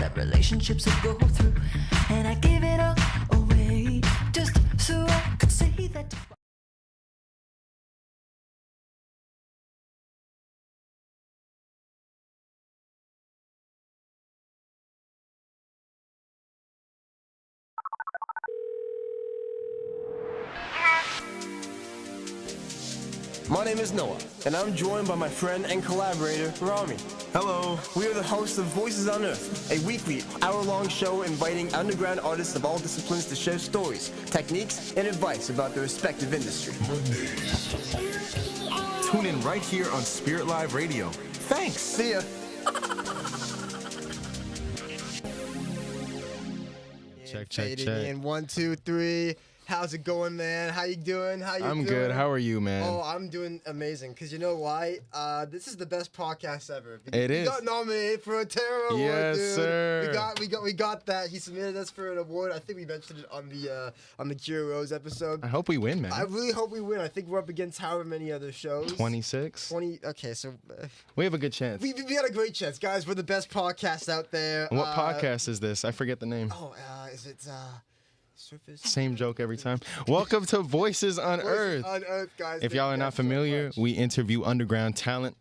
that relationships will go through. And I gave it all away just so I could say that. My name is Noah, and I'm joined by my friend and collaborator, Rami. Hello. We are the hosts of Voices Unearthed, a weekly, hour-long show inviting underground artists of all disciplines to share stories, techniques, and advice about their respective industry. Tune in right here on Spirit Live Radio. Thanks. See ya. Check. In 1, 2, 3. How's it going, man? How you doing? I'm good. How are you, man? Oh, I'm doing amazing. Because you know why? This is the best podcast ever. It is. We got nominated for a Terror Award, Yes, dude. sir. We got that. He submitted us for an award. I think we mentioned it on the Kira Rose episode. I hope we win, man. I really hope we win. I think we're up against however many other shows. 26. 20. Okay, so We have a good chance. we got a great chance, guys. We're the best podcast out there. What podcast is this? I forget the name. Is it Surface? Same joke every time. Welcome to Voices Unearthed. Unearthed, guys. If y'all are not familiar, we interview underground talent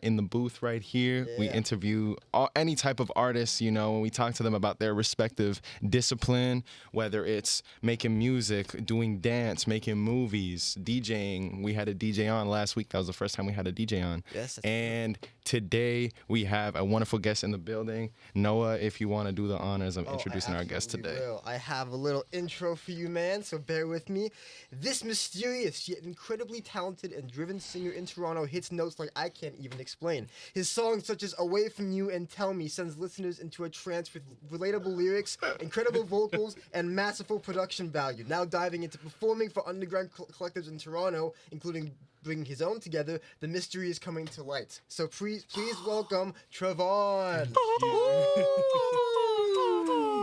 in the booth right here. We interview any type of artists, you know, and we talk to them about their respective discipline, whether it's making music, doing dance, making movies, DJing. We had a DJ on last week. That was the first time we had a DJ on. Yes. And today we have a wonderful guest in the building. Noah, if you want to do the honors of introducing our guest today. I have a little intro for you, man, so bear with me. This mysterious yet incredibly talented and driven singer in Toronto hits notes like I can't even explain. His songs such as Away From You and Tell Me sends listeners into a trance with relatable lyrics, incredible vocals, and masterful production value. Now diving into performing for underground collectives in Toronto, including bringing his own together, the mystery is coming to light. So please welcome Trévohn.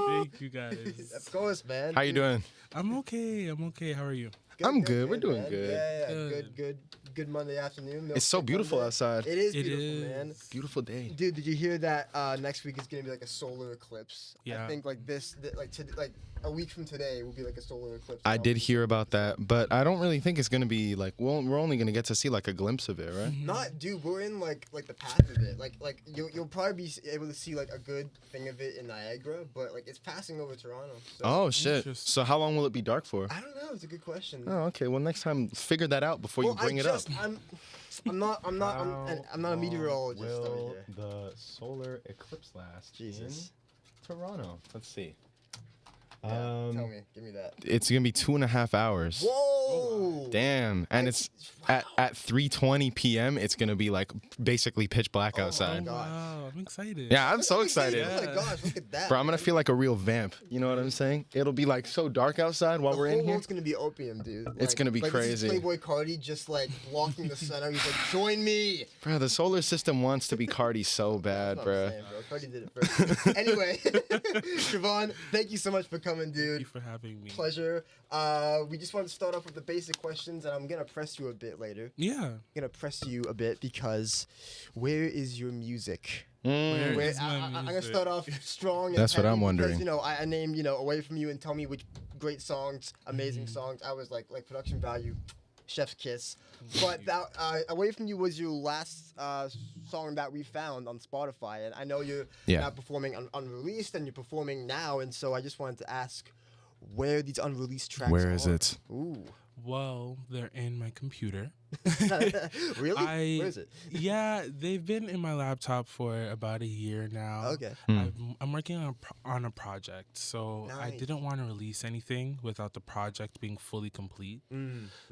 Thank you, guys. Of course, man. How you doing? I'm okay. How are you? I'm good. We're doing man. good. Yeah. Good Monday afternoon. It's so beautiful outside. It is beautiful, man. Beautiful day. Dude, did you hear that next week is gonna be like a solar eclipse? Yeah. I think like like a week from today will be like a solar eclipse. I did hear about that, but I don't really think it's gonna be like. Well, we're only gonna get to see like a glimpse of it, right? Not, dude. We're in like the path of it. Like you'll probably be able to see like a good thing of it in Niagara, but like it's passing over Toronto. So. Oh shit! Interesting. So how long will it be dark for? I don't know. It's a good question. Oh, okay. Well, next time figure that out before you bring it up. I'm not a meteorologist over here. The solar eclipse last Jesus. in Toronto? Let's see. Tell me, give me that. It's gonna be 2.5 hours. Whoa! Damn, and it's at 3:20 p.m. It's gonna be like basically pitch black outside. Wow, I'm excited. Yeah, I'm so excited. Oh my gosh, look at that. Bro, I'm gonna feel like a real vamp. You know what I'm saying? It'll be like so dark outside while we're in The whole here. world's gonna be opium, dude. It's gonna be This crazy. is Playboy Cardi just like blocking the sun out. He's like, join me. Bro, the solar system wants to be Cardi so bad, That's what bro. I'm saying, bro. Cardi did it first. Anyway, Trévohn, thank you so much for coming, dude. Thank you for having me. Pleasure. We just want to start off with the basic questions, and I'm gonna press you a bit later. Yeah. I'm gonna press you a bit because where is your music? Where Where, is my I'm gonna music? start off strong. And That's what heavy I'm wondering. Because, you know, I named, you know, Away From You and Tell Me which great songs, amazing songs. I was like production value, chef's kiss. But that Away From You was your last song that we found on Spotify, and I know you're now performing unreleased, and you're performing now, and so I just wanted to ask where these unreleased tracks Where is are. it? Ooh. Well, they're in my computer. Really? Where is it? Yeah, they've been in my laptop for about a year now. Okay. I'm working on a project, so I Nice. didn't want to release anything without the project being fully complete.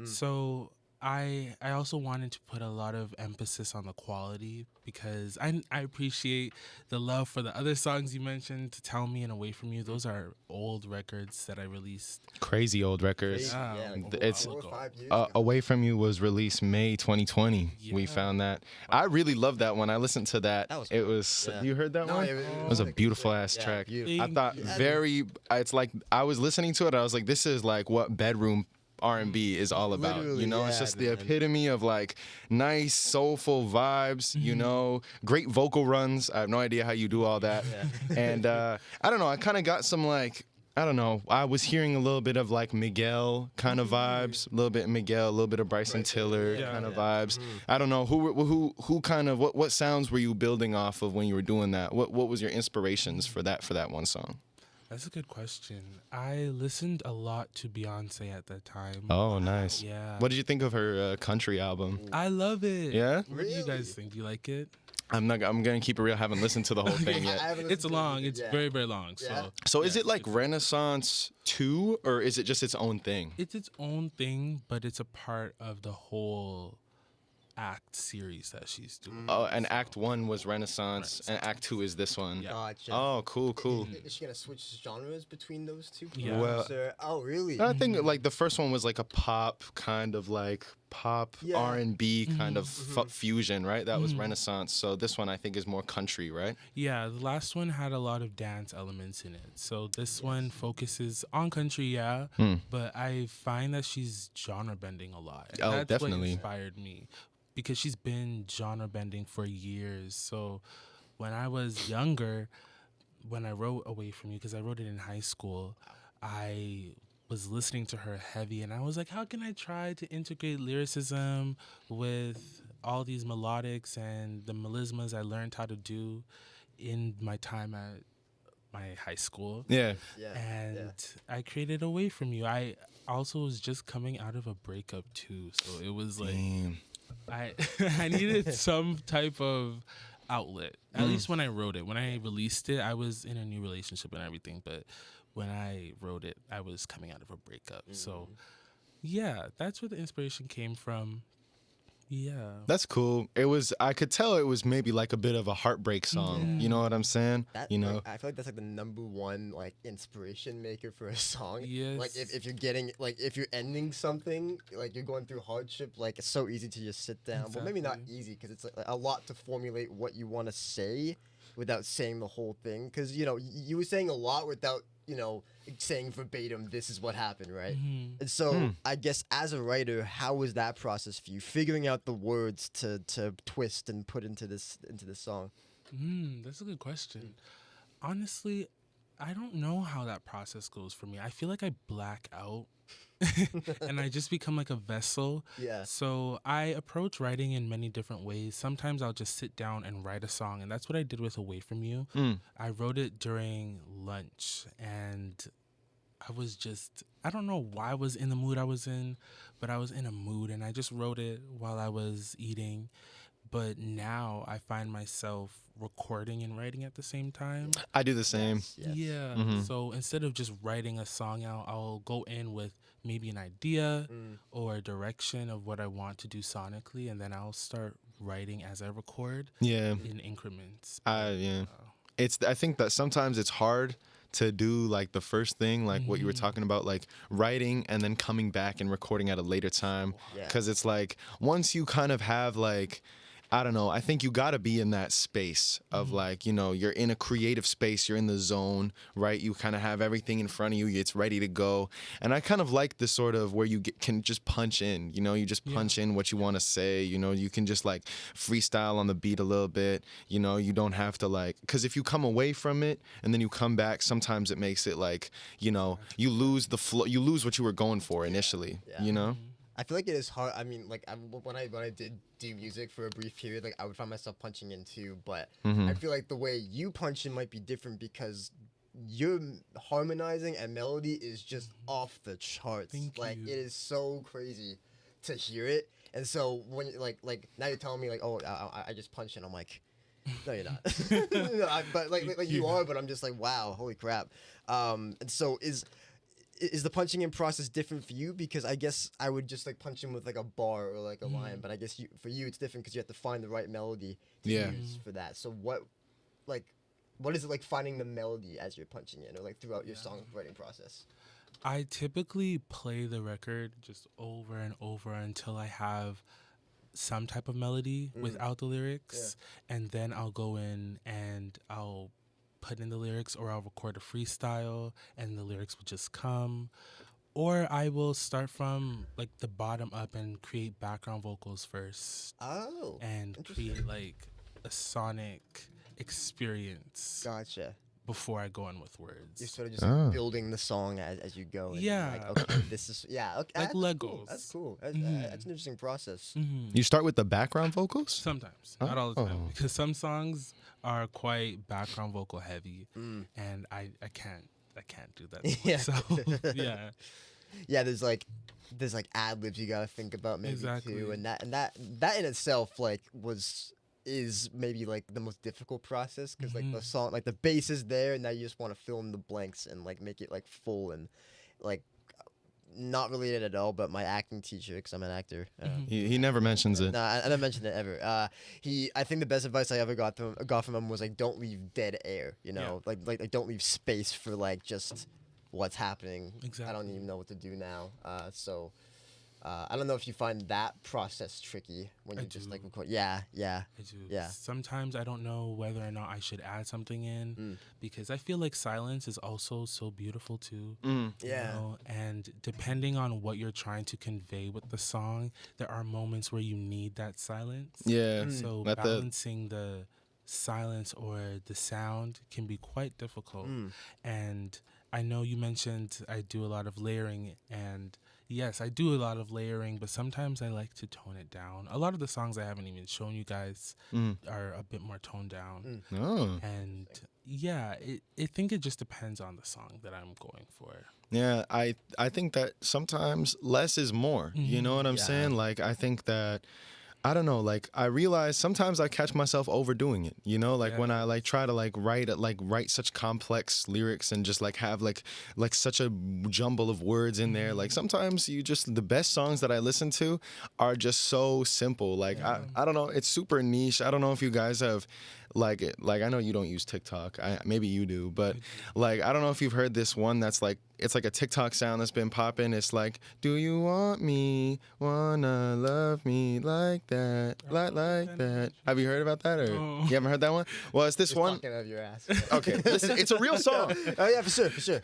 So I also wanted to put a lot of emphasis on the quality because I appreciate the love for the other songs you mentioned, To Tell Me and Away From You. Those are old records that I released. Crazy old records. Yeah, Yeah, like It's 4 or 5 years ago. Away From You was released May 2020. We Yeah. found that. I really loved that one. I listened to that. That was It cool. was. Yeah. You heard that No, one? it It was a like- beautiful ass yeah, track. beautiful. I thought Yeah. very. It's like I was listening to it. I was like, this is like what bedroom R&B is all about. Literally, You know, it's yeah, just the man. epitome of like nice, soulful vibes, you know, great vocal runs. I have no idea how you do all that. And I don't know, I kind of got some like, I don't know, I was hearing a little bit of like Miguel kind of vibes, a little bit of Miguel, a little bit of Bryson Tiller kind of vibes. I don't know, who kind of, what sounds were you building off of when you were doing that? What was your inspirations for that one song? That's a good question. I listened a lot to Beyonce at that time. Oh, nice. Yeah. What did you think of her country album? I love it. Yeah? What do you Really? guys think? Do you like it? I'm gonna keep it real. I haven't listened to the whole thing I yet. haven't listened It's to it, long. but It's yeah. very, very long. Yeah. So is it like Renaissance 2 or is it just its own thing? It's its own thing, but it's a part of the whole act series that she's doing. Oh, and Act 1 was Renaissance, and Act 2 is this one. Yeah. Gotcha. Oh, cool. Is she gonna switch genres between those two? Yeah. Well- Oh, really? I think like the first one was like a pop kind of like pop Yeah. R&B kind of fusion, right? That was Renaissance. So this one I think is more country, right? Yeah, the last one had a lot of dance elements in it. So this one focuses on country, yeah, but I find that she's genre bending a lot. And Oh, that's definitely. what inspired me because she's been genre bending for years. So when I was younger, when I wrote Away From You, because I wrote it in high school, I was listening to her heavy and I was like, how can I try to integrate lyricism with all these melodics and the melismas I learned how to do in my time at my high school. Yeah. Yeah. And I created Away From You. I also was just coming out of a breakup too. So it was like, Damn. I needed some type of outlet. At least when I wrote it. When I released it, I was in a new relationship and everything. But when I wrote it, I was coming out of a breakup. So yeah, that's where the inspiration came from. Yeah. That's cool. I could tell it was maybe like a bit of a heartbreak song. You know what I'm saying? That, You know? like, I feel like that's like the #1 like inspiration maker for a song. Yes. Like if you're getting like if you're ending something, like you're going through hardship, like it's so easy to just sit down. Well, maybe not Exactly. easy because it's like a lot to formulate what you want to say without saying the whole thing. Because you know you were saying a lot without saying verbatim this is what happened, right? And so I guess as a writer, how was that process for you, figuring out the words to twist and put into this song? That's a good question. Honestly, I don't know how that process goes for me. I feel like I black out and I just become like a vessel. Yeah. So I approach writing in many different ways. Sometimes I'll just sit down and write a song, and that's what I did with Away From You. I wrote it during lunch, and I don't know why I was in the mood I was in, but I was in a mood, and I just wrote it while I was eating. But now I find myself recording and writing at the same time. I do the same. Yes. Yeah. So instead of just writing a song out, I'll go in with maybe an idea or a direction of what I want to do sonically, and then I'll start writing as I record Yeah. in increments. Yeah. I think that sometimes it's hard to do like the first thing, like what you were talking about, like writing and then coming back and recording at a later time. Yeah. Because it's like once you kind of have like, I don't know, I think you got to be in that space of like, you're in a creative space, you're in the zone, right? You kind of have everything in front of you, it's ready to go. And I kind of like the sort of where you can just punch in, you just punch in what you want to say, you can just like freestyle on the beat a little bit, you don't have to like, because if you come away from it and then you come back, sometimes it makes it like, you lose the flow, you lose what you were going for initially, I feel like it is hard. I mean, like when I did do music for a brief period, like I would find myself punching in too. But I feel like the way you punch in might be different because your harmonizing and melody is just off the charts. Thank like you. it is so crazy to hear it. And so when like now you're telling me like, oh, I just punched in. I'm like, no, you're not. No, but like you are. But I'm just like, wow, holy crap. And so is the punching in process different for you? Because I guess I would just like punch in with like a bar or like a line, but I guess for you it's different because you have to find the right melody to use for that. So what is it like finding the melody as you're punching in or like throughout your songwriting process? I typically play the record just over and over until I have some type of melody without the lyrics, and then I'll go in and I'll put in the lyrics, or I'll record a freestyle and the lyrics will just come. Or I will start from like the bottom up and create background vocals first Oh. and create like a sonic experience Gotcha. before I go in with words. You're sort of just like, building the song as you go. And Yeah. Like, okay, this is okay. Like that's cool. Legos. That's cool. That's an interesting process. You start with the background vocals? Sometimes, not all the time, Oh. because some songs are quite background vocal heavy, and I can't do that. To Yeah. myself. Yeah. Yeah, there's like ad libs you gotta think about maybe Exactly. too, and that in itself like is maybe like the most difficult process because like the song, like the bass is there, and now you just want to fill in the blanks and like make it like full and like not related at all. But my acting teacher, because I'm an actor. He never mentions it. No, I don't mention it ever. I think the best advice I ever got from him was like, don't leave dead air. You know, like don't leave space for like just what's happening. Exactly. I don't even know what to do now. So I don't know if you find that process tricky when you just like record. Yeah. I do. Yeah. Sometimes I don't know whether or not I should add something in because I feel like silence is also so beautiful too. You Yeah. know? And depending on what you're trying to convey with the song, there are moments where you need that silence. Yeah. So Let the- balancing the silence or the sound can be quite difficult. And I know you mentioned I do a lot of layering, and yes, I do a lot of layering, but sometimes I like to tone it down. A lot of the songs I haven't even shown you guys are a bit more toned down. Oh. And yeah, I think it just depends on the song that I'm going for. Yeah, I think that sometimes less is more. You know what I'm saying? Like, I think that, I don't know, like, I realize sometimes I catch myself overdoing it, you know? Like, when I, like, try to, like, write such complex lyrics and just, like, have, like such a jumble of words in there. Like, sometimes the best songs that I listen to are just so simple. Like, I don't know, it's super niche. I don't know if you guys have, like, I know you don't use TikTok. Maybe you do, but, like, I don't know if you've heard this one that's, like, it's like a TikTok sound that's been popping. It's like, do you want me, wanna love me like that, like that? Have you heard about that, or you haven't heard that one? Well, it's this one. Talking out of your ass. Okay, listen, it's a real song. Oh yeah, for sure.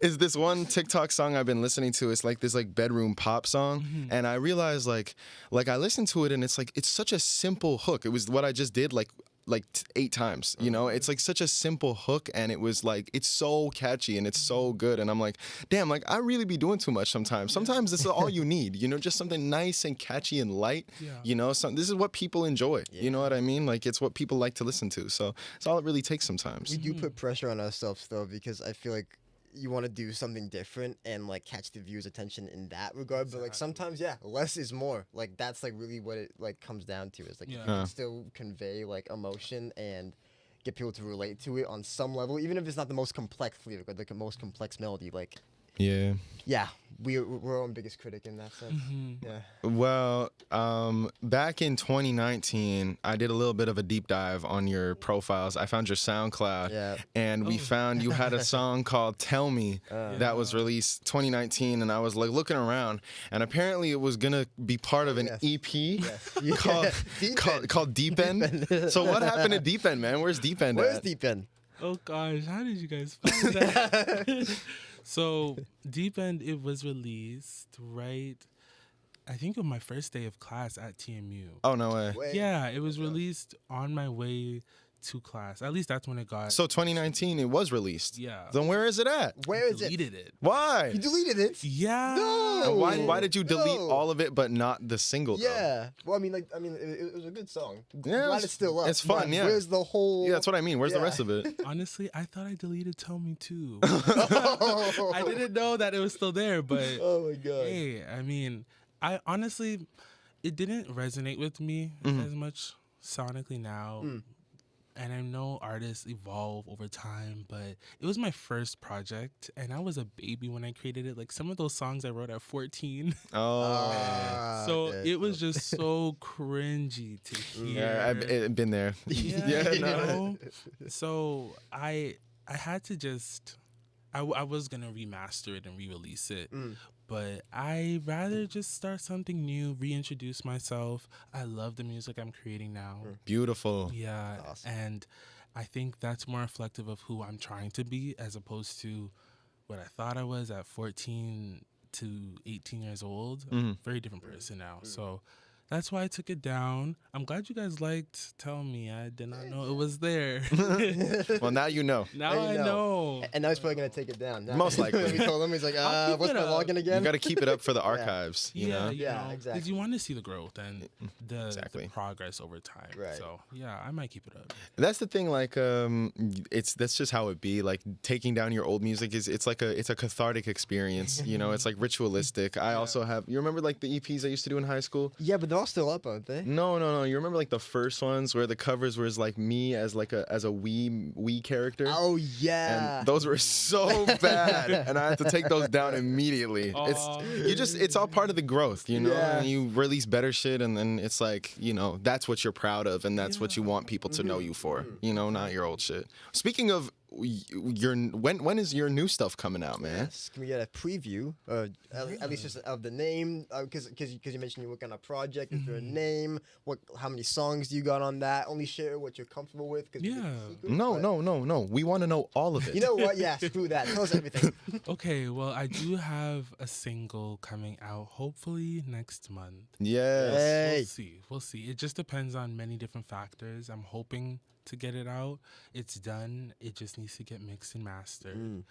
Is this one TikTok song I've been listening to. It's like this like bedroom pop song, and I realized like I listened to it, and it's such a simple hook. It was what I just did like 8 times, you know? It's like such a simple hook, and it was like, it's so catchy and it's so good, and I'm like, damn, like I really be doing too much sometimes. Sometimes this is all you need, you know, just something nice and catchy and light, you know? This is what people enjoy, you know what I mean? Like, it's what people like to listen to, so it's all it really takes sometimes. We do put pressure on ourselves though, because I feel like you want to do something different and like catch the viewer's attention in that regard. But like sometimes, less is more. Like that's like really what it like comes down to. Is like if you can still convey like emotion and get people to relate to it on some level, even if it's not the most complex lyric or the most complex melody. Like we're our own biggest critic in that sense. Yeah. Well, back in 2019, I did a little bit of a deep dive on your profiles. I found your SoundCloud, and we found you had a song called "Tell Me" that was released 2019, and I was like looking around, and apparently it was gonna be part of an EP called Deep End. So what happened to Deep End, man? Where's Deep End? Where's Deep End? Oh gosh, how did you guys find that? So Deep End, it was released right, I think on my first day of class at TMU. Oh, no way. Yeah, it was released on my way to class. At least that's when it got. So 2019, it was released. Yeah. Then where is it at? Where is it? Deleted it. Why? You deleted it? Yeah. No. And why did you delete No. all of it but not the single? Though? Yeah. Well, I mean, it was a good song. Yeah, Glad it's still up. it's fun, but yeah. Where's the whole? Yeah, that's what I mean. Where's the rest of it? Honestly, I thought I deleted Tell Me too. Oh. I didn't know that it was still there, but Oh my god. hey, I mean, I honestly, it didn't resonate with me as much sonically now. And I know artists evolve over time, but it was my first project, and I was a baby when I created it. Like some of those songs I wrote at 14. Oh. So okay, it was just so cringy to hear. Yeah, I've been there. Yeah, you no. know? So I had to just, I was going to remaster it and re-release it. But I rather just start something new, reintroduce myself. I love the music I'm creating now. Beautiful. Yeah, Awesome. and I think that's more reflective of who I'm trying to be as opposed to what I thought I was at 14 to 18 years old. Very different person now. So that's why I took it down. I'm glad you guys liked Tell Me. I did not know it was there. Well, now you know. Now I know. And now he's probably gonna take it down. Now, Most likely. we told him, he's like, I'll keep what's it my up. login again? You got to keep it up for the archives. You know. Yeah, exactly. Because you want to see the growth and the Exactly. progress over time. Right. So yeah, I might keep it up. That's the thing. Like, that's just how it be. Like, taking down your old music it's a cathartic experience. You know, it's like ritualistic. I also have. You remember like the EPs I used to do in high school? Yeah, but they're all still up, aren't they? No. You remember like the first ones where the covers was like me as a Wii character? Oh yeah. And those were so bad, and I had to take those down immediately. Aw. It's all part of the growth, you know. Yeah. And you release better shit, and then it's like, you know, that's what you're proud of, and that's what you want people to know you for, you know, not your old shit. Speaking of when is your new stuff coming out, man? Yes. Can we get a preview? At least just of the name, because you mentioned you work on a project. Is there a name? How many songs do you got on that? Only share what you're comfortable with. 'Cause Yeah. No. We want to know all of it. You know what? Yeah, screw that. Tell us everything. Okay, well, I do have a single coming out hopefully next month. Yes. Hey. We'll see. It just depends on many different factors. I'm hoping to get it out. It's done. It just needs to get mixed and mastered.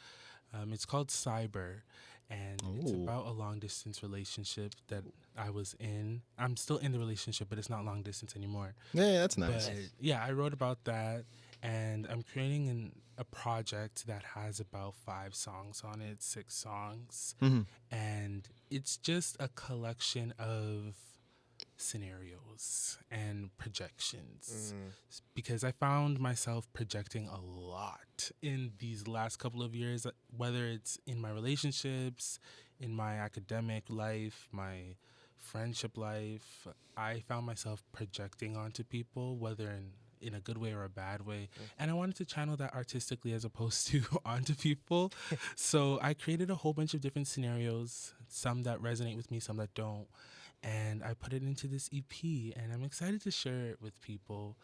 It's called Cyber, and it's Ooh. about a long distance relationship that I was in. I'm still in the relationship, but it's not long distance anymore. Yeah, that's nice. But yeah, I wrote about that, and I'm creating a project that has about 5 songs on it, 6 songs, and it's just a collection of scenarios and projections because I found myself projecting a lot in these last couple of years, whether it's in my relationships, in my academic life, my friendship life. I found myself projecting onto people, whether in a good way or a bad way. And I wanted to channel that artistically as opposed to onto people. So I created a whole bunch of different scenarios, some that resonate with me, some that don't. And I put it into this EP, and I'm excited to share it with people,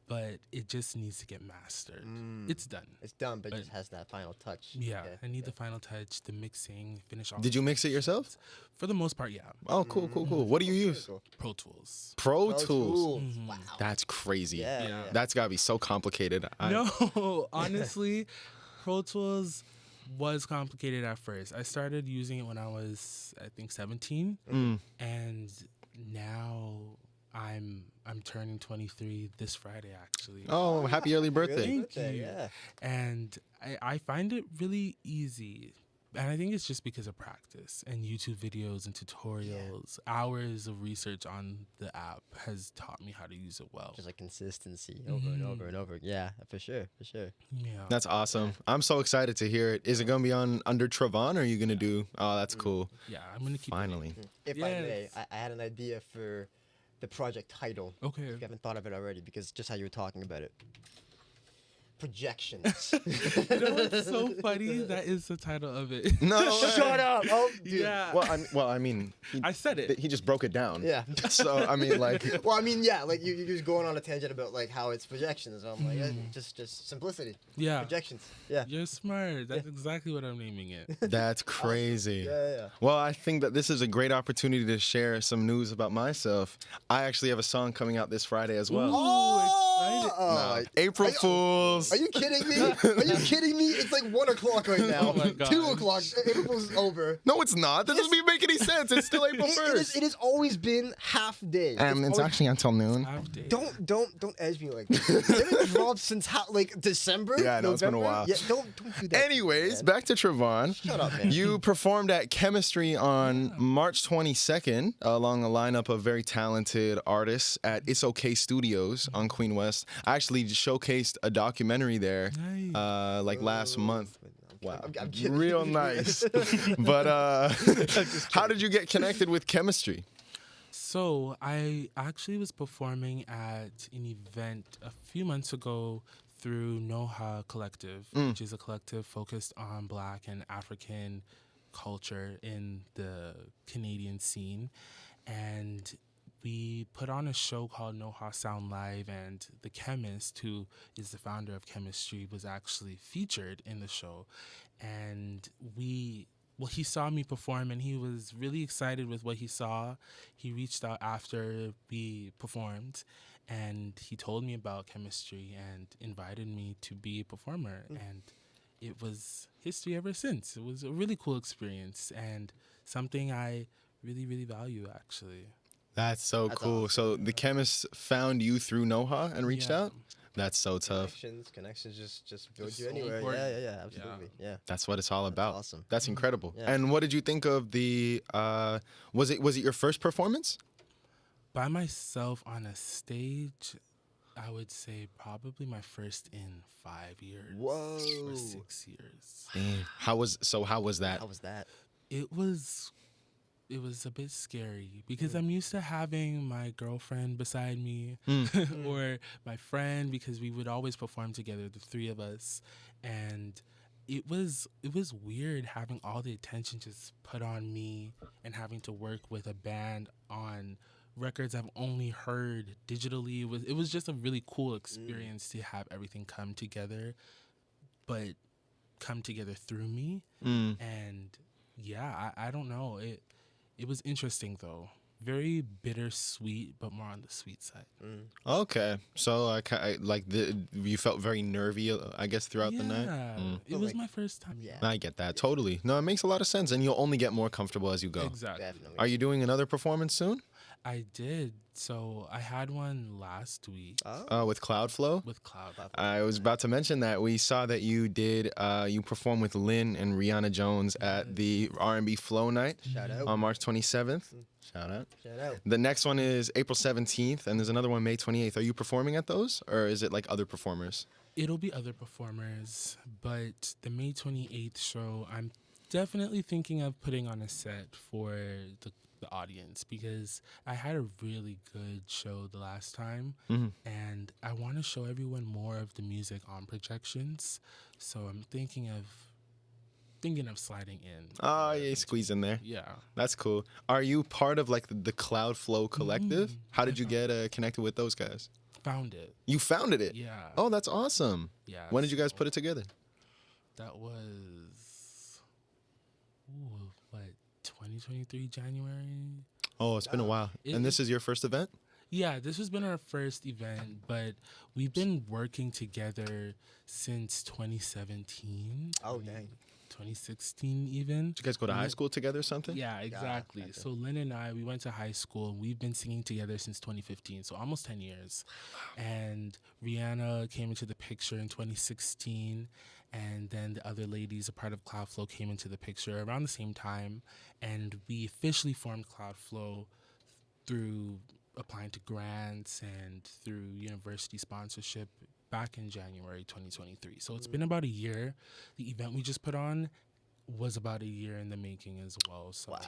but it just needs to get mastered. It's done. It's done, but it just has that final touch. Yeah, Okay. I need the final touch, the mixing, finish off. Did you mix it yourself? For the most part, yeah. Oh, cool. What do you use? Cool. Pro Tools. Pro Tools. Wow. That's crazy. Yeah. That's gotta be so complicated. No, honestly, Pro Tools was complicated at first. I started using it when I was, I think, 17, and now I'm turning 23 this Friday, actually. Oh, happy early birthday. Thank you. Yeah. And I find it really easy. And I think it's just because of practice and YouTube videos and tutorials. Hours of research on the app has taught me how to use it well. Just like consistency over and over and over. Yeah, for sure. Yeah. That's awesome. I'm so excited to hear it. Is it gonna be on under Trévohn, or are you gonna do? Oh, that's cool. Yeah, I'm going to keep Finally. If I may, Yes. I had an idea for the project title. Okay. If you haven't thought of it already, because just how you were talking about it. Projections. You know what's so funny? That is the title of it. No. Shut up! Oh, dude. Yeah. Well, I mean, I said it. he just broke it down. Yeah. So I mean, like, Well, I mean, yeah, like you're just going on a tangent about like how it's projections. So I'm like, just simplicity. Yeah. Projections. Yeah. You're smart. That's exactly what I'm naming it. that's crazy. Yeah. Well, I think that this is a great opportunity to share some news about myself. I actually have a song coming out this Friday as well. Oh, April Fools. Are you kidding me? Are you kidding me? It's like 1 o'clock right now. Oh my God. 2 o'clock. April Fool's is over. No, it's not. That doesn't even make any sense. It's still April 1st. It has always been half day. It's always- actually until noon. Half day. Don't edge me like that. It haven't dropped since like December. Yeah, I know, it's been a November? while. Yeah, don't do that. Anyways, man. back to Trévohn. Shut up, man. You performed at Chemistry on March 22nd along a lineup of very talented artists at It's Okay Studios on Queen West. I actually showcased a documentary there like last month. Wow, I'm kidding. real nice. But how did you get connected with Chemistry? So I actually was performing at an event a few months ago through Noah Collective, which is a collective focused on Black and African culture in the Canadian scene. And we put on a show called Noah Sound Live, and the chemist, who is the founder of chemistry, was actually featured in the show. And he saw me perform, and he was really excited with what he saw. He reached out after we performed, and he told me about chemistry and invited me to be a performer. And it was history ever since. It was a really cool experience and something I really, really value, actually. That's so cool. awesome. So the chemist found you through Noha and reached Yeah. out? That's so tough. Connections just build It's you so anywhere. important. Yeah, absolutely. Yeah. That's what it's all about. awesome. That's incredible. Yeah. And what did you think of the was it your first performance? By myself on a stage, I would say probably my first in 5 years. Whoa. Or 6 years. Damn. How was that? How was that? It was a bit scary because I'm used to having my girlfriend beside me or my friend, because we would always perform together, the three of us. And it was weird having all the attention just put on me and having to work with a band on records I've only heard digitally. It was just a really cool experience to have everything come together, but come together through me. And yeah, I don't know. It was interesting though. Very bittersweet, but more on the sweet side. Okay. So you felt very nervy, I guess, throughout the night? It was my first time. Yeah. I get that. Totally. No, it makes a lot of sense, and you'll only get more comfortable as you go. Exactly. Definitely. Are you doing another performance soon? I did. So I had one last week With Cloudflow? with Cloud. I was about to mention that we saw that you did you performed with Lynn and Rihanna Jones at the R&B Flow Night Shout out. on March 27th. Shout out. Shout out. The next one is April 17th, and there's another one May 28th. Are you performing at those, or is it like other performers? It'll be other performers, but the May 28th show, I'm definitely thinking of putting on a set for the audience, because I had a really good show the last time, and I want to show everyone more of the music on projections. So I'm thinking of sliding in. Oh, yeah, squeeze in there. Yeah. That's cool. Are you part of like the Cloudflow collective? How did you get connected with those guys? Found it. You founded it? Yeah. Oh, that's awesome. Yeah. When did you guys put it together? That was, 2023 January? Oh, it's been a while. And this is your first event? Yeah, this has been our first event, but we've been working together since 2017. Oh, dang. 2016 even. Did you guys go to high school together or something? Yeah, exactly. gotcha. So Lynn and I, we went to high school, and we've been singing together since 2015, so almost 10 years. And Rihanna came into the picture in 2016, and then the other ladies, a part of Cloudflow, came into the picture around the same time, and we officially formed Cloudflow through applying to grants and through university sponsorship back in January 2023. So it's been about a year. The event we just put on was about a year in the making as well. So Wow.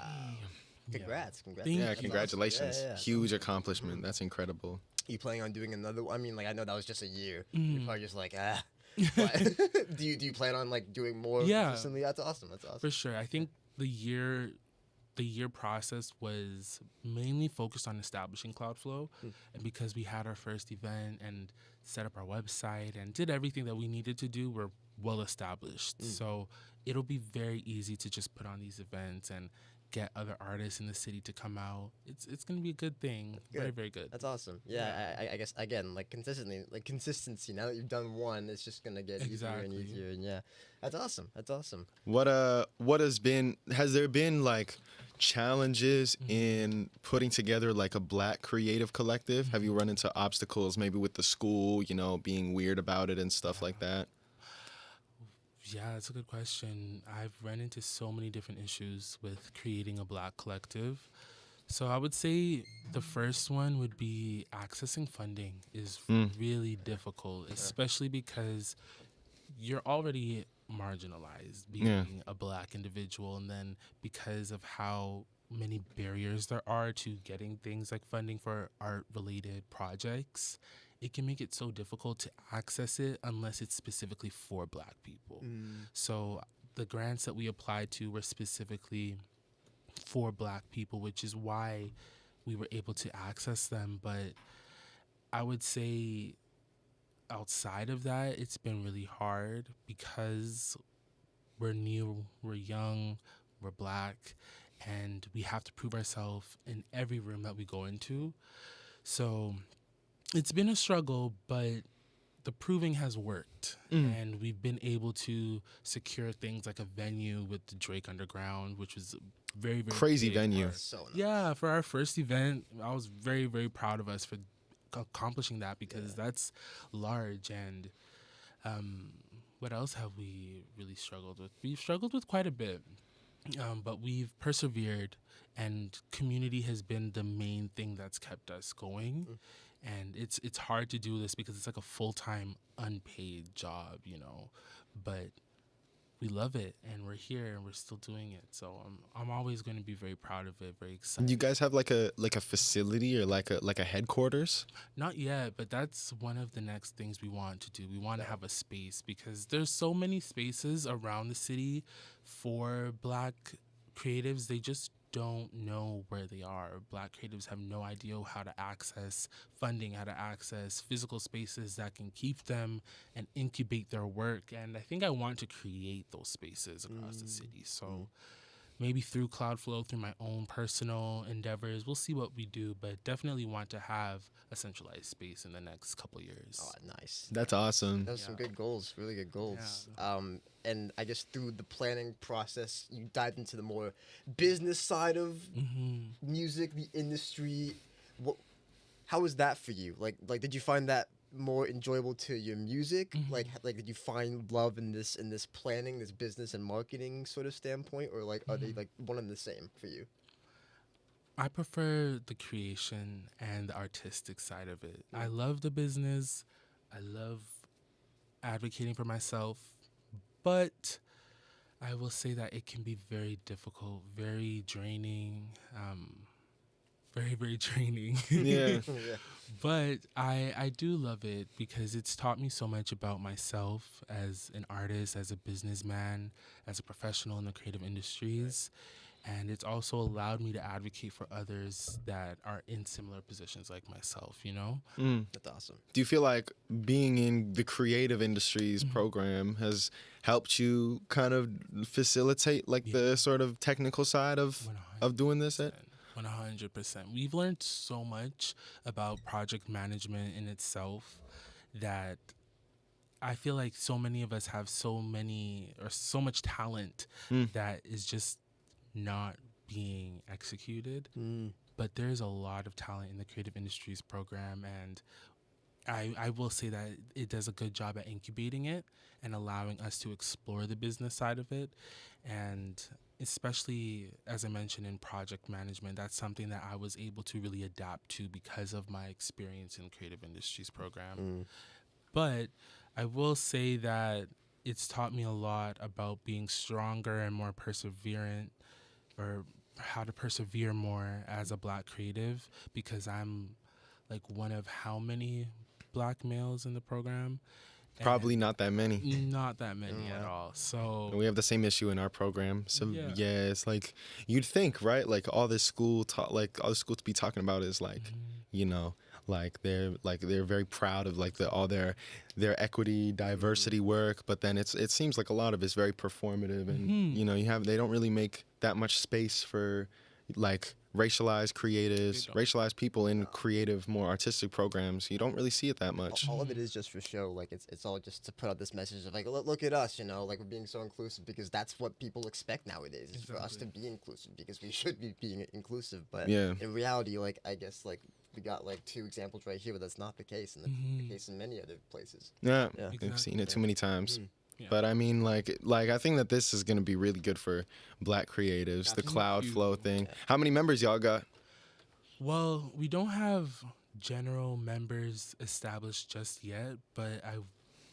Congrats. Thank Yeah, you. congratulations. Yeah. Huge accomplishment. That's incredible. You planning on doing another one? I mean, like, I know that was just a year. Mm-hmm. You're probably just like, But do you plan on like doing more Yeah. consistently? That's awesome. For sure. I think the year process was mainly focused on establishing Cloudflow, and because we had our first event and set up our website and did everything that we needed to do, we're well established. So it'll be very easy to just put on these events and get other artists in the city to come out. It's gonna be a good thing. Good. Very, very good. That's awesome. Yeah, I gues again, like consistency. Now that you've done one, it's just gonna get easier and Exactly. easier. And yeah, that's awesome. That's awesome. Has there been like challenges in putting together like a Black creative collective? Have you run into obstacles maybe with the school, being weird about it and stuff like that? Yeah, that's a good question. I've run into so many different issues with creating a Black collective. So I would say the first one would be accessing funding is really difficult, especially because you're already marginalized being a Black individual. And then because of how many barriers there are to getting things like funding for art-related projects, it can make it so difficult to access it unless it's specifically for Black people. So the grants that we applied to were specifically for Black people, which is why we were able to access them. But I would say outside of that, it's been really hard because we're new, we're young, we're Black, and we have to prove ourselves in every room that we go into. So it's been a struggle, but the proving has worked. And we've been able to secure things like a venue with the Drake Underground, which was very, very Crazy big venue. for- So nice. Yeah, for our first event, I was very, very proud of us for accomplishing that because that's large. And what else have we really struggled with? We've struggled with quite a bit, but we've persevered, and community has been the main thing that's kept us going. And it's hard to do this because it's like a full-time unpaid job, you know, but we love it and we're here and we're still doing it. So I'm always going to be very proud of it, very excited. You guys have like a facility or like a headquarters? Not yet, but that's one of the next things we want to do. We want to have a space because there's so many spaces around the city for Black creatives. They just don't know where they are. Black creatives have no idea how to access funding, how to access physical spaces that can keep them and incubate their work. And I think I want to create those spaces across the city. So maybe through Cloudflow, through my own personal endeavors, we'll see what we do, but definitely want to have a centralized space in the next couple years. Oh, nice. That's awesome. Those are some good goals, really good goals. And I guess through the planning process, you dived into the more business side of music, the industry. How was that for you? Like, did you find that more enjoyable to your music? Like, did you find love in this planning, this business and marketing sort of standpoint, or like are they like one and the same for you? I prefer the creation and the artistic side of it. I love the business. I love advocating for myself, but I will say that it can be very difficult, very draining, very, very draining. Yeah. But I do love it because it's taught me so much about myself as an artist, as a businessman, as a professional in the creative industries. And it's also allowed me to advocate for others that are in similar positions like myself, you know? That's awesome. Do you feel like being in the creative industries program has helped you kind of facilitate like the sort of technical side of doing this? 100%. We've learned so much about project management in itself that I feel like so many of us have so much talent that is just not being executed. But there's a lot of talent in the creative industries program, and I will say that it does a good job at incubating it and allowing us to explore the business side of it. And especially, as I mentioned, in project management, that's something that I was able to really adapt to because of my experience in creative industries program. But I will say that it's taught me a lot about being stronger and more perseverant, or how to persevere more as a Black creative, because I'm like one of how many Black males in the program? Probably not that many. Not that many at all. So We have the same issue in our program. So Yeah. yeah, it's like you'd think, right? Like all this school all the school to be talking about is like, you know, like they're very proud of like all their equity, diversity work, but then it seems like a lot of it's very performative, and you know, they don't really make that much space for like racialized creatives, racialized people in creative, more artistic programs. You don't really see it that much. All of it is just for show. Like it's all just to put out this message of like, look at us, you know, like we're being so inclusive, because that's what people expect nowadays, is for us to be inclusive, because we should be being inclusive. But Yeah. in reality, like I guess like we got like 2 examples right here, but that's not the case, and the case in many other places. Yeah, Yeah. we've seen it too many times. Yeah. But I mean, like I think that this is gonna be really good for Black creatives. The Cloudflow thing. How many members y'all got? Well, we don't have general members established just yet, but I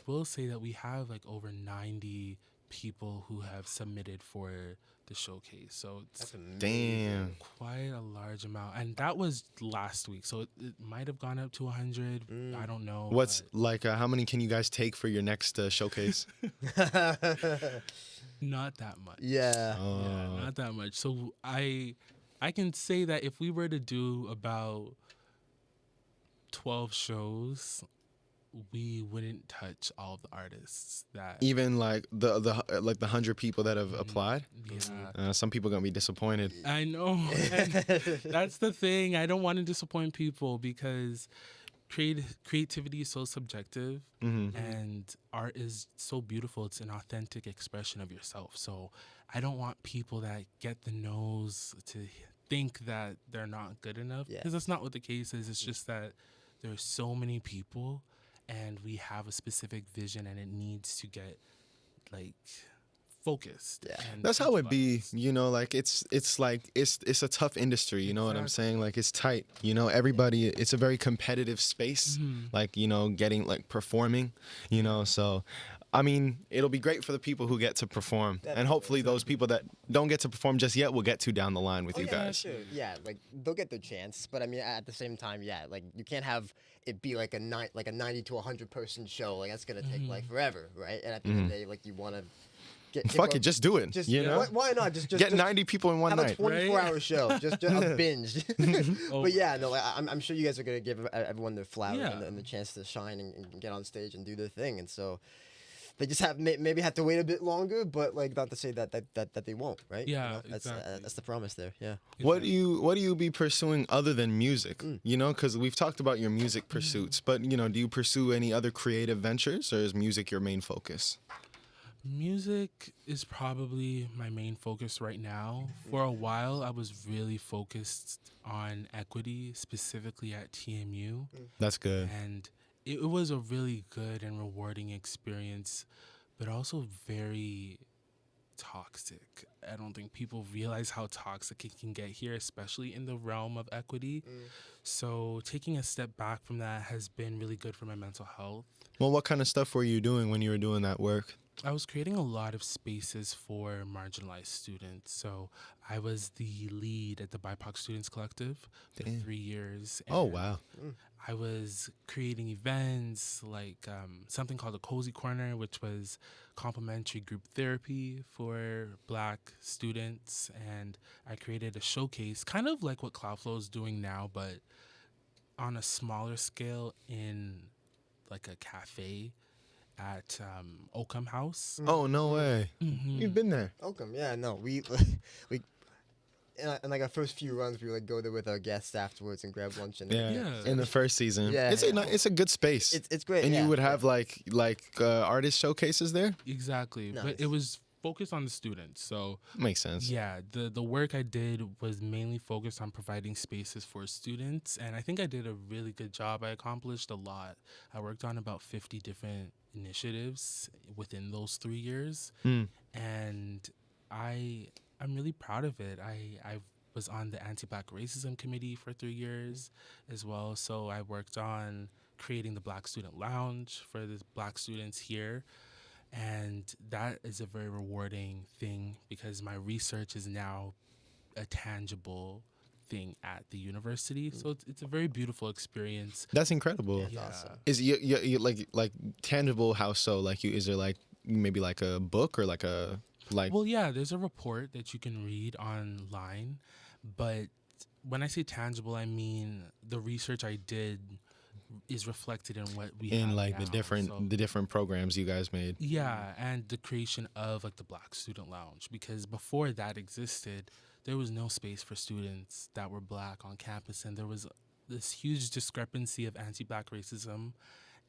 will say that we have like over 90 people who have submitted for the showcase. So it's Damn. quite a large amount. And that was last week, so it might have gone up to 100. I don't know. What's but like? How many can you guys take for your next showcase? not that much. Yeah. Yeah, not that much. So I I can say that if we were to do about 12 shows, we wouldn't touch all of the artists that. Even like the 100 people that have applied. Yeah. Some people gonna be disappointed. I know. And that's the thing. I don't want to disappoint people because creativity is so subjective and art is so beautiful. It's an authentic expression of yourself. So I don't want people that get the nose to think that they're not good enough, because that's not what the case is. It's just that there's so many people and we have a specific vision and it needs to get like focused. Yeah. And That's how it be, utilized. you know, like it's a tough industry, you know what I'm saying? Like it's tight, you know, everybody, it's a very competitive space, like, you know, getting like performing, you know, so I mean, it'll be great for the people who get to perform, and hopefully those people that don't get to perform just yet will get to down the line with you guys. Sure. Yeah, like they'll get their chance, but I mean, at the same time, yeah, like you can't have it be like a 90 to 100 person show. Like that's gonna take like forever, right? And at the end of the day, like you want to get Fuck it, just do it. Just you know, why not? Just get 90 people in one have a night. 24-hour show, just a binge. Oh. But yeah, no, like, I'm sure you guys are gonna give everyone their flowers Yeah. and the chance to shine and get on stage and do their thing, and so. They just maybe have to wait a bit longer, but like not to say that they won't, right? Yeah, You know, that's exactly. that's the promise there. Yeah. What do you be pursuing other than music? You know, because we've talked about your music pursuits, but you know, do you pursue any other creative ventures, or is music your main focus? Music is probably my main focus right now. For a while, I was really focused on equity, specifically at TMU. That's good. And it was a really good and rewarding experience, but also very toxic. I don't think people realize how toxic it can get here, especially in the realm of equity. So taking a step back from that has been really good for my mental health. Well, what kind of stuff were you doing when you were doing that work? I was creating a lot of spaces for marginalized students. So I was the lead at the BIPOC Students Collective for 3 years. Oh, and wow. I was creating events like something called a Cozy Corner, which was complimentary group therapy for Black students. And I created a showcase, kind of like what Cloudflow is doing now, but on a smaller scale in like a cafe at Oakham House. Oh, no way. You've been there. Welcome. Yeah. No, we in like our first few runs, we would like go there with our guests afterwards and grab lunch and Yeah. In the first season. Yeah. It's a good space. It's great. And yeah. you would have like artist showcases there? Exactly. Nice. But it was focused on the students. So Makes sense. yeah, the work I did was mainly focused on providing spaces for students, and I think I did a really good job. I accomplished a lot. I worked on about 50 different initiatives within those 3 years, and I'm really proud of it. I was on the anti-Black racism committee for 3 years as well, so I worked on creating the Black Student Lounge for the Black students here. And that is a very rewarding thing because my research is now a tangible thing at the university. So it's a very beautiful experience. That's incredible. Yeah. awesome. Is you like tangible? How so? Like is there like maybe like a book or like a like? Well, yeah, there's a report that you can read online. But when I say tangible, I mean the research I did is reflected in what we have in like now. the different programs you guys made. Yeah, and the creation of like the Black Student Lounge, because before that existed, there was no space for students that were Black on campus, and there was this huge discrepancy of anti-Black racism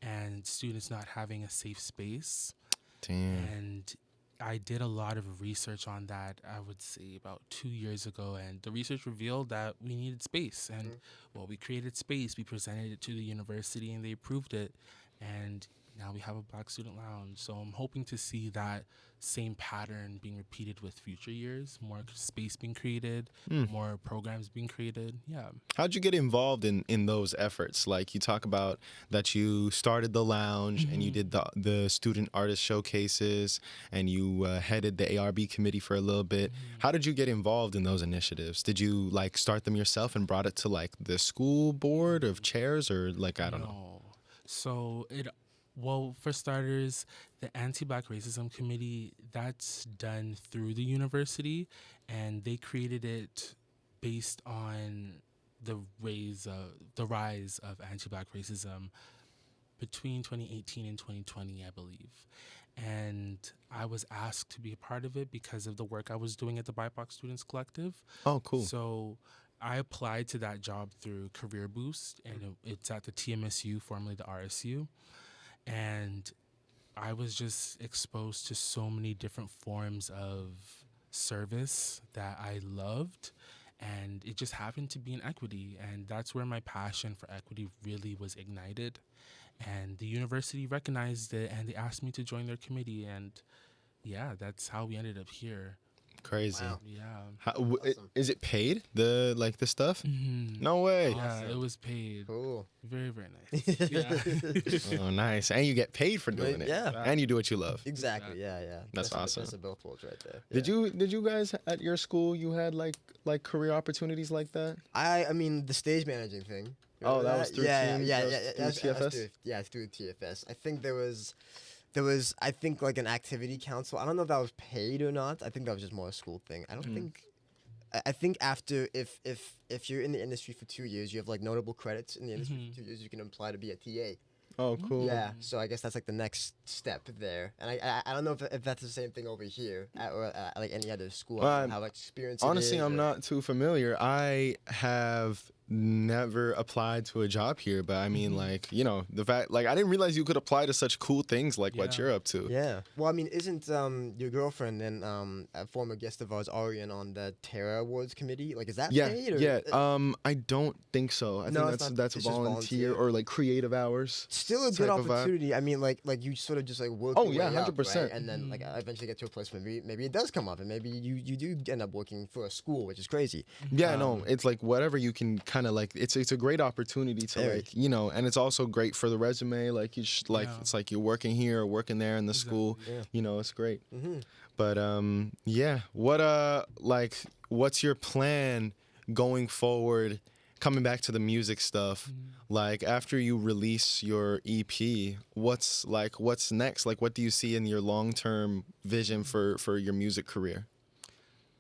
and students not having a safe space. Damn. And I did a lot of research on that, I would say about 2 years ago, and the research revealed that we needed space. And well, we created space, we presented it to the university, and they approved it. And now we have a Black Student Lounge. So I'm hoping to see that same pattern being repeated with future years, more space being created, more programs being created. Yeah. How'd you get involved in those efforts? Like you talk about that you started the lounge and you did the student artist showcases and you headed the ARB committee for a little bit. How did you get involved in those initiatives? Did you like start them yourself and brought it to like the school board of chairs or like I don't know? So well, for starters, the Anti-Black Racism Committee, that's done through the university, and they created it based on the rise of anti-Black racism between 2018 and 2020, I believe. And I was asked to be a part of it because of the work I was doing at the BIPOC Students Collective. Oh, cool. So I applied to that job through Career Boost, and it's at the TMSU, formerly the RSU. And I was just exposed to so many different forms of service that I loved. And it just happened to be in equity. And that's where my passion for equity really was ignited. And the university recognized it, and they asked me to join their committee. And yeah, that's how we ended up here. Crazy. Wow. Yeah. Is it paid? The stuff? Mhm. No way. Yeah, it was paid. Cool. Very, very nice. Yeah. Oh, nice. And you get paid for doing it. Yeah. And you do what you love. Exactly. Yeah. That's awesome. That's the both worlds right there. Did you guys at your school, you had like career opportunities like that? I mean the stage managing thing. Oh, that was through yeah, team- yeah, that was yeah, through that's TFS? yeah, through TFS. I think there was I think like an activity council. I don't know if that was paid or not. I think that was just more a school thing. I don't think. I think after if you're in the industry for 2 years, you have like notable credits in the industry for 2 years. You can apply to be a TA. Oh, cool. Yeah, so I guess that's like the next step there. And I don't know if that's the same thing over here or like any other school. I don't know how much experience. Honestly, I'm not too familiar. I have never applied to a job here, but I mean, like, you know, the fact, like, I didn't realize you could apply to such cool things like what Yeah. you're up to. Yeah. Well, I mean, isn't your girlfriend and a former guest of ours, Arian, on the Terra Awards committee? Like, is that Yeah, paid? Or, yeah. I don't think so. I No, think it's not- that's it's just volunteer volunteer. or like creative hours. Still a good type of vibe. opportunity. I mean, like you sort of just like work. Oh, your yeah, way up, 100%. right? And then like eventually get to a place where maybe it does come up, and maybe you do end up working for a school, which is crazy. Yeah, no, it's like whatever you can kind of like. It's a great opportunity to Very. like, you know, and it's also great for the resume. Like Yeah. it's like you're working here or working there in the school. Yeah. You know, it's great. Mm-hmm. But yeah. What's your plan going forward? Coming back to the music stuff, like after you release your EP, what's next? Like, what do you see in your long-term vision for your music career?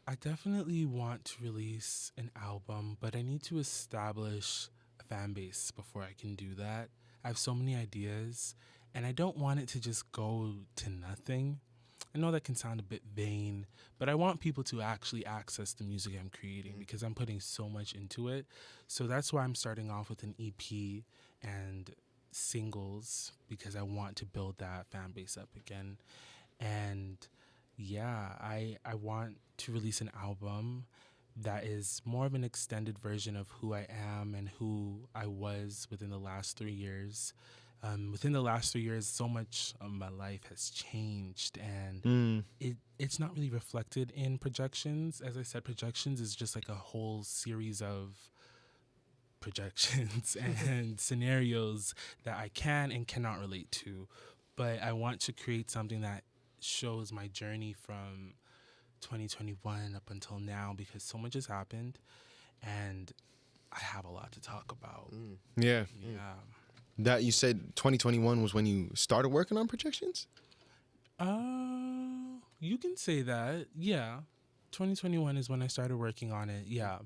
I definitely want to release an album, but I need to establish a fan base before I can do that. I have so many ideas, and I don't want it to just go to nothing. I know that can sound a bit vain, but I want people to actually access the music I'm creating because I'm putting so much into it. So that's why I'm starting off with an EP and singles, because I want to build that fan base up again. And yeah, I want to release an album that is more of an extended version of who I am and who I was within the last 3 years. Within the last 3 years, so much of my life has changed, and it's not really reflected in projections. As I said, projections is just like a whole series of projections and scenarios that I can and cannot relate to. But I want to create something that shows my journey from 2021 up until now, because so much has happened and I have a lot to talk about. Yeah. Yeah. That you said 2021 was when you started working on projections? You can say that. Yeah. 2021 is when I started working on it. Yeah.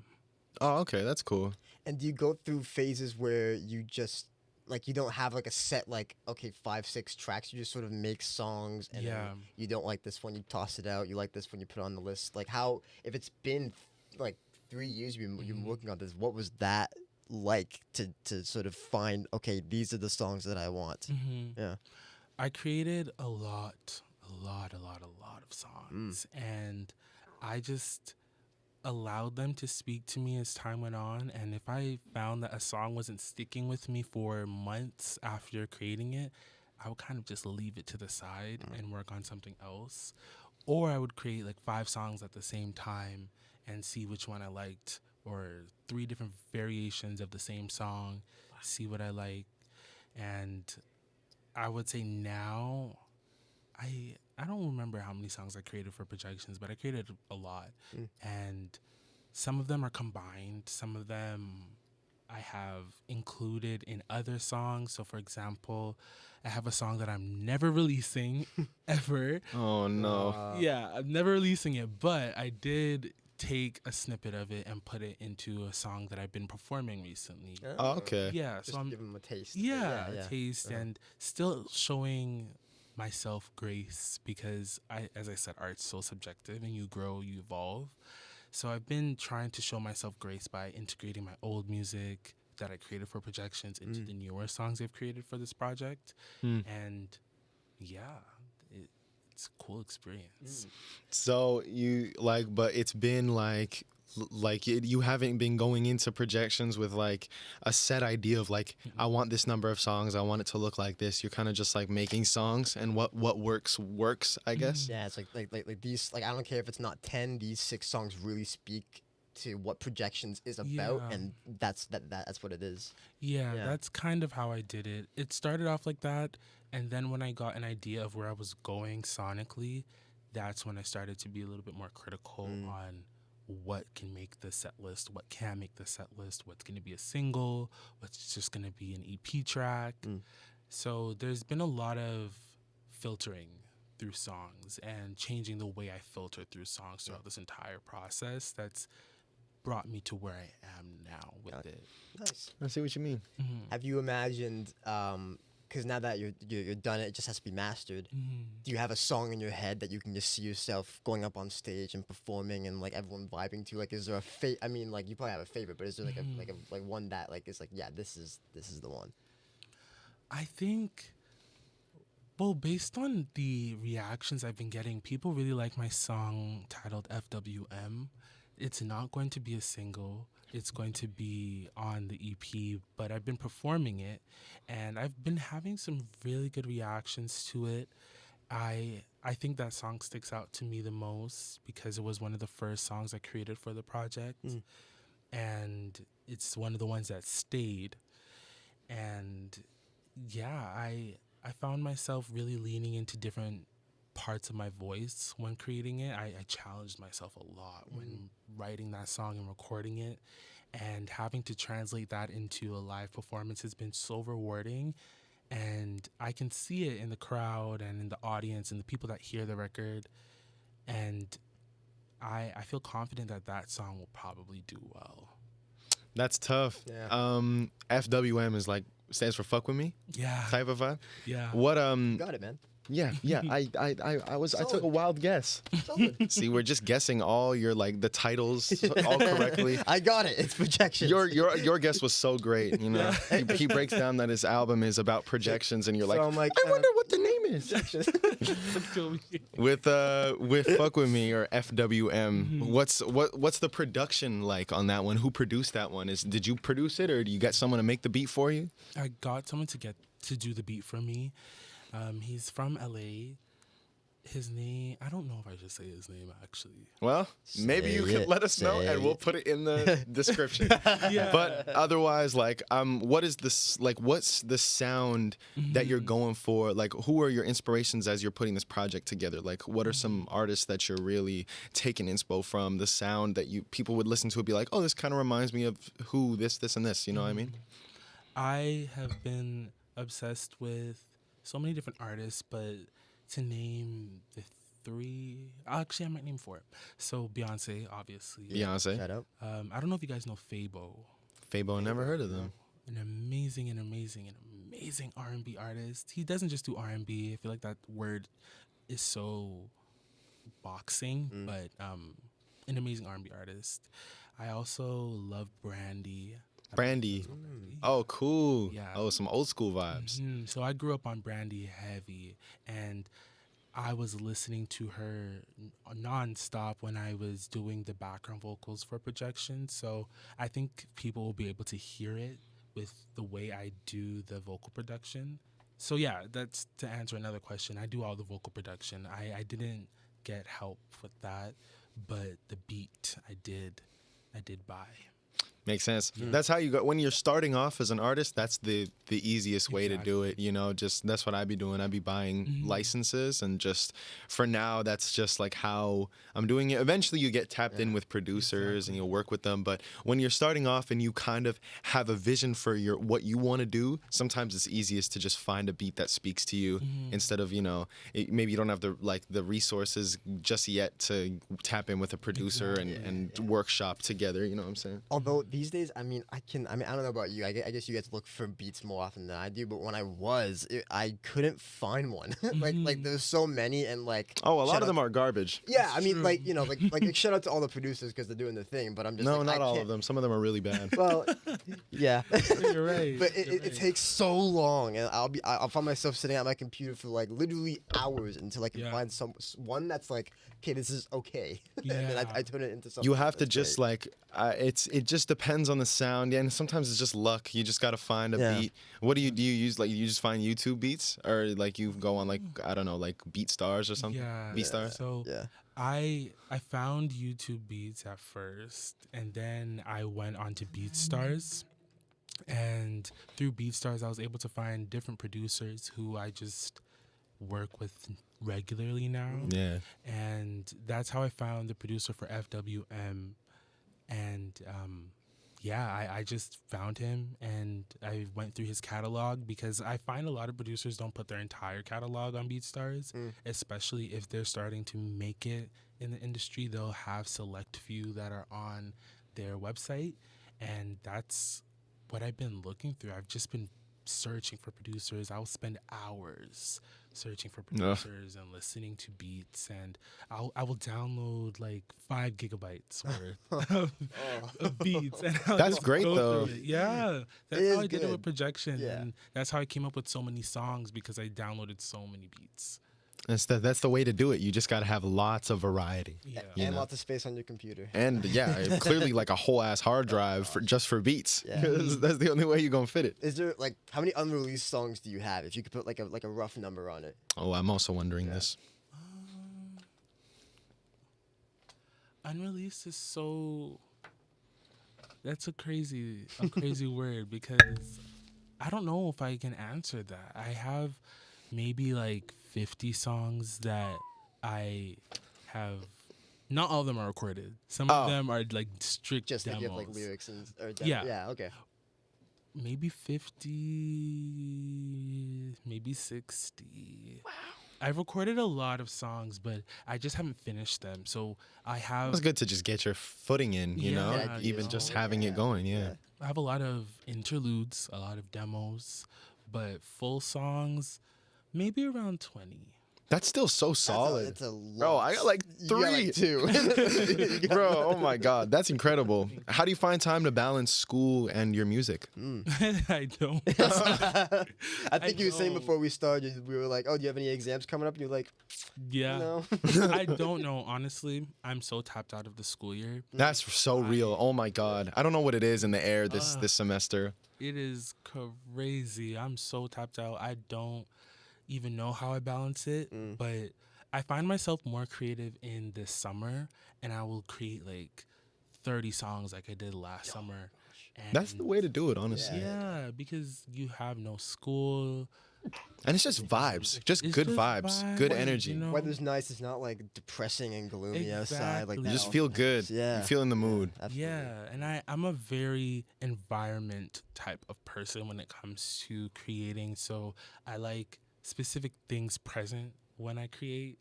Oh, okay, that's cool. And do you go through phases where you just like you don't have like a set like 5-6 tracks? You just sort of make songs, and Yeah. then you don't like this one, you toss it out. You like this one, you put it on the list. Like how if it's been like 3 years you've been working on this, what was that like to sort of find these are the songs that I want? Yeah. I created a lot of songs, and I just allowed them to speak to me as time went on. And if I found that a song wasn't sticking with me for months after creating it, I would kind of just leave it to the side and work on something else. Or I would create like 5 songs at the same time and see which one I liked, or 3 different variations of the same song, see what I like. And I would say now, I don't remember how many songs I created for projections, but I created a lot. And some of them are combined. Some of them I have included in other songs. So for example, I have a song that I'm never releasing ever. Oh no. Yeah, I'm never releasing it, but I did take a snippet of it and put it into a song that I've been performing recently. Oh, okay. Yeah, Just so I'm give them a taste. yeah, a taste and still showing myself grace because as I said, art's so subjective and you grow, you evolve. So I've been trying to show myself grace by integrating my old music that I created for projections into the newer songs I've created for this project. And yeah, it's a cool experience. So you like, but it's been like you haven't been going into projections with like a set idea of like I want this number of songs, I want it to look like this. You're kind of just like making songs, and what works, I guess. Yeah, it's like these, like I don't care if it's not 10, these 6 songs really speak to what projections is about, Yeah. and that's what it is. Yeah, Yeah. that's kind of how I did it. It started off like that, and then when I got an idea of where I was going sonically, that's when I started to be a little bit more critical on what can make the set list, what can make the set list, what's going to be a single, what's just going to be an EP track. So there's been a lot of filtering through songs and changing the way I filter through songs throughout this entire process that's brought me to where I am now with it. Nice. I see what you mean. Have you imagined? Because now that you're done, it just has to be mastered. Do you have a song in your head that you can just see yourself going up on stage and performing and like everyone vibing to? Like, is there a I mean, like you probably have a favorite, but is there like one that like is like, yeah, this is the one? I think, well, based on the reactions I've been getting, people really like my song titled FWM. It's not going to be a single. It's going to be on the EP, but I've been performing it, and I've been having some really good reactions to it. I think that song sticks out to me the most because it was one of the first songs I created for the project, and it's one of the ones that stayed. And yeah, I found myself really leaning into different parts of my voice when creating it. I challenged myself a lot when writing that song and recording it, and having to translate that into a live performance has been so rewarding. And I can see it in the crowd and in the audience and the people that hear the record, and I feel confident that that song will probably do well. That's tough. Yeah. FWM is like stands for fuck with me Yeah. type of vibe. Yeah. What You got it, man. Yeah. I took a wild guess. Solid. See, we're just guessing all your like the titles all correctly. I got it. It's projections. Your guess was so great. You know, he breaks down that his album is about projections, and you're like, So I'm like, I wonder what the name is. with Fuck With Me or FWM, what's the production like on that one? Who produced that one? Did you produce it, or do you get someone to make the beat for you? I got someone to do the beat for me. He's from LA. His name, I don't know if I should say his name actually. Well, maybe you Say can it, let us know, say and we'll it. put it in the description. Yeah. But otherwise, like, what is this? Like, what's the sound that you're going for? Like, who are your inspirations as you're putting this project together? Like, what are some artists that you're really taking inspo from? The sound that people would listen to and be like, oh, this kind of reminds me of who, this, and this. You know what I mean? I have been obsessed with so many different artists, but to name the 3, actually I might name 4. So Beyonce, obviously. Beyonce. Shut up. I don't know if you guys know Fabo. Fabo, I never heard of them. An amazing R&B artist. He doesn't just do R&B. I feel like that word is so boxing, but an amazing R&B artist. I also love Brandy. Brandy. Oh, cool. Yeah. Oh, some old school vibes. So I grew up on Brandy heavy, and I was listening to her nonstop when I was doing the background vocals for Projection. So I think people will be able to hear it with the way I do the vocal production. So yeah, that's to answer another question. I do all the vocal production. I didn't get help with that, but the beat I did buy. Makes sense. That's how you go when you're starting off as an artist. That's the easiest way to do it. You know, just that's what I'd be doing. I'd be buying licenses, and just for now, that's just like how I'm doing it. Eventually, you get tapped in with producers and you'll work with them. But when you're starting off and you kind of have a vision for what you want to do, sometimes it's easiest to just find a beat that speaks to you instead of maybe you don't have the resources just yet to tap in with a producer and workshop together. You know what I'm saying? Although these days, I don't know about you. I guess you guys look for beats more often than I do. But when I couldn't find one. like there's so many, and like a lot of them are garbage. Yeah, I mean, like shout out to all the producers because they're doing their thing. But I'm just not all of them. Some of them are really bad. Well, yeah, You're right. But it takes so long, and I'll find myself sitting at my computer for like literally hours until I can find one that's like, okay, this is okay, and then I turn it into something. You have to that's just great. it just depends on the sound, and sometimes it's just luck. You just gotta find a beat. What do you use? Like you just find YouTube beats, or like you go on like I don't know, like BeatStars or something. Yeah. BeatStars. So I found YouTube beats at first, and then I went on to BeatStars. And through BeatStars, I was able to find different producers who I just work with regularly now. Yeah. And that's how I found the producer for FWM. And I just found him, and I went through his catalog, because I find a lot of producers don't put their entire catalog on BeatStars, especially if they're starting to make it in the industry. They'll have select few that are on their website, and that's what I've been looking through. I've just been searching for producers. I'll spend hours searching for producers and listening to beats, and I will download like 5 gigabytes worth of beats. And I'll That's just great, go though. through it. Yeah, that's It how is I get it with good. projection, Yeah. and that's how I came up with so many songs, because I downloaded so many beats. That's the way to do it. You just gotta have lots of variety. Yeah. and lots of space on your computer. And clearly like a whole ass hard drive just for beats. Yeah. 'Cause that's the only way you're gonna fit it. Is there like how many unreleased songs do you have? If you could put like a rough number on it. Oh, I'm also wondering this. Unreleased is so. That's a crazy word, because I don't know if I can answer that. I have maybe like 50 songs that I have. Not all of them are recorded. Some of them are like strict Just demos. if you have like lyrics and Yeah. okay. Maybe 50, maybe 60. Wow. I've recorded a lot of songs, but I just haven't finished them. So I have. It's good to just get your footing in, you know, Yeah, even you just know, having it going. Yeah. I have a lot of interludes, a lot of demos, but full songs, maybe around 20. That's still so solid. It's a lot. Bro, I got like You got, 3. like, 2. Bro, oh my God, that's incredible. How do you find time to balance school and your music? I don't. I think you were saying know. before we started, we were like, "Oh, do you have any exams coming up?" And you're like, Yeah. "No." I don't know. Honestly, I'm so tapped out of the school year. That's so real. Oh my God, I don't know what it is in the air this semester. It is crazy. I'm so tapped out. I don't even know how I balance it, but I find myself more creative in the summer, and I will create like 30 songs like I did last summer. And That's the way to do it, honestly. yeah, because you have no school. And it's just vibes, just It's good just vibes, good vibes, energy. you know? Weather's nice. It's not like depressing and gloomy outside. Like Exactly. that. You just feel good. Yeah. You feel in the mood. Absolutely. Yeah, and I'm a very environment type of person when it comes to creating. So I like specific things present when I create.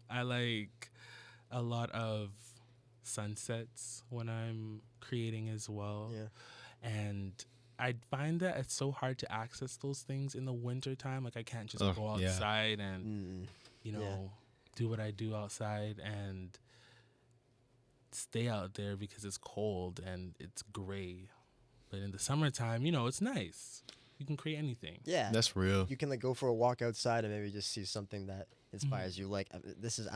I like a lot of sunsets when I'm creating as well. Yeah. And I find that it's so hard to access those things in the winter time. Like I can't just Oh, go yeah. outside and Yeah. do what I do outside and stay out there because it's cold and it's gray. But in the summertime, it's nice. You can create anything. Yeah. That's real. You can like go for a walk outside and maybe just see something that inspires you. Like I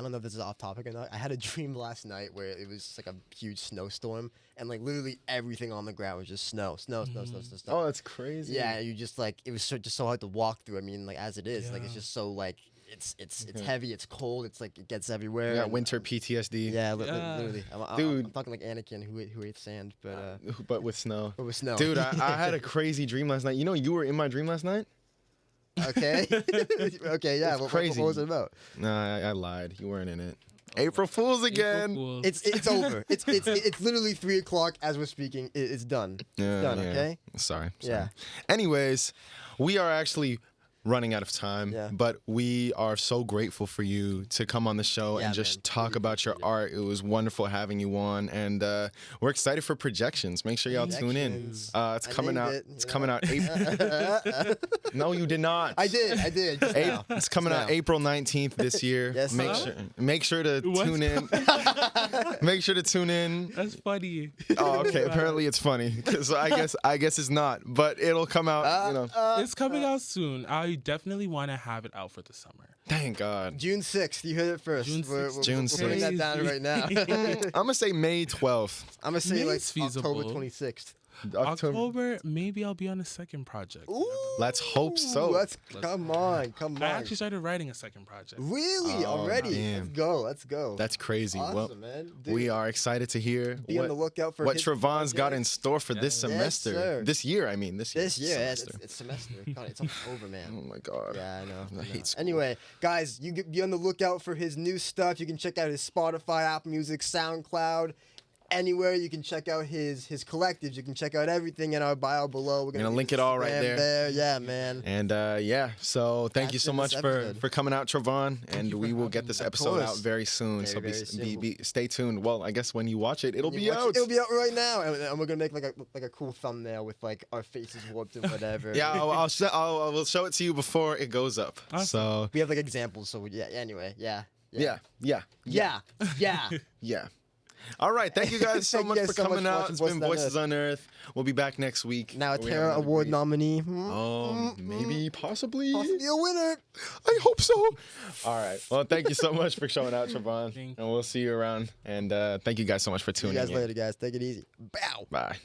don't know if this is off topic or not. I had a dream last night where it was just, like a huge snowstorm and like literally everything on the ground was just snow. Oh, that's crazy. Yeah, you just like it was just so hard to walk through. I mean, like as it is, like it's Yeah. just so like it's heavy, it's cold, it's like it gets everywhere. Yeah, and, winter PTSD. Yeah, literally. Dude. I'm talking like Anakin who ate sand, But with snow. but with snow. Dude, I had a crazy dream last night. You know, you were in my dream last night? Okay. Okay, yeah. What crazy. was it about? Nah, I lied. You weren't in it. April Fool's again. April Fools. It's over. It's literally 3:00 as we're speaking. It's done. It's done. Okay. Sorry. Yeah. Anyways, we are actually running out of time, Yeah. but we are so grateful for you to come on the show Yeah, and just man. talk Really about your appreciate art. It was wonderful having you on, and we're excited for Projections. Make sure y'all tune in. Projections. It's I coming named out. it, It's you coming know? out. April. No, you did not. I did. Just now. It's coming Just out now. April 19th this year. Yes, Make sir. sure to What's tune in. Make sure to tune in. That's funny. Oh, okay. Apparently it's funny because I guess it's not, but it'll come out. You know. It's coming out soon. I definitely want to have it out for the summer. Thank God. June 6th. You heard it first. June We're 6th. June we're putting that 6th. down right now. I'm gonna say May 12th. I'm gonna say May like is feasible. October 26th. October, maybe I'll be on a second project. Ooh, Let's hope so. Come on. I actually started writing a second project. Really? Oh, Already? damn. Let's go. That's crazy. awesome, Well, man. Dude, we are excited to hear be on the lookout for what his Trévohn's got in projects. store for this semester. sir. This year, I mean. This year. This year. Semester. It's semester. God, it's over, man. Oh my God. Yeah, I know. I hate school. Anyway, guys, you be on the lookout for his new stuff. You can check out his Spotify, Apple Music, SoundCloud, anywhere. You can check out his collectives. You can check out everything in our bio below. We're Gonna leave link his it all right Instagram there. Yeah, man. And yeah, so thank you That's so in much this for episode. coming out, Trévohn, and we will get this episode out course. very soon. Very, So very soon. stay tuned. Well, I guess when you watch it, it'll be Watch out. it. It'll be out right now, and we're gonna make like a cool thumbnail with like our faces warped and whatever. Yeah, I will show it to you before it goes up. Awesome. So We have like examples, so yeah. Anyway, yeah. yeah. All right, thank you guys so Thank you much guys for so much coming for out. watching It's been Voices Voices on Earth. We'll be back next week. Now a We have Terra another Award great- nominee. Maybe, possibly. Possibly a winner. I hope so. All right. Well, thank you so much for showing out, Trévohn. Thank And we'll see you around. And thank you guys so much for See you tuning guys in. later, guys. Take it easy. Bow. Bye.